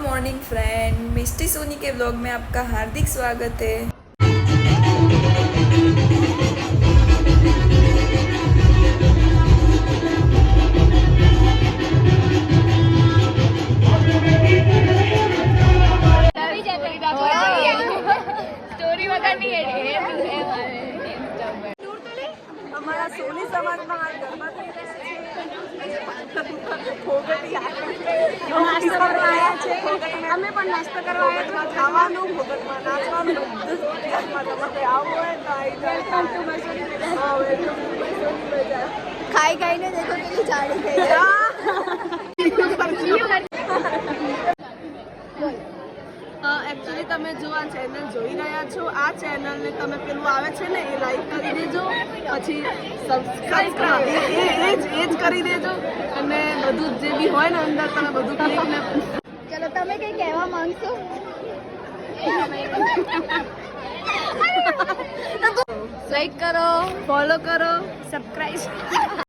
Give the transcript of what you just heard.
Morning friend, मिस्टी सोनी के vlog में आपका हार्दिक स्वागत है। हमारा सोनी समाज में हाल गरबा થઈ રહ્યા છે. નાસ્તો કરવા આવ્યા છે. અમે પણ નાસ્તો કરવા આવ્યા છે. ખાવાનું, ભોગતમાં નાચવાનું, બધું જ ગુજરાતમાં તમારે આવું હોય તો આવી જાય. ખાઈ ખાઈને દેખો કેટલી જાડી થઈ એકચ્યુઅલી તમે જો આ ચેનલ જોઈ રહ્યા છો, આ ચેનલને તમે પેલું આવે છે ને એ લાઈક કરી દેજો, પછી સબસ્ક્રાઇબ એ જ કરી દેજો અને બધું જે બી હોય ને અંદર તમે બધું ક્લિક ને. ચલો તમે કઈ કહેવા માંગશો? લાઈક કરો, ફોલો કરો, સબસ્ક્રાઇબ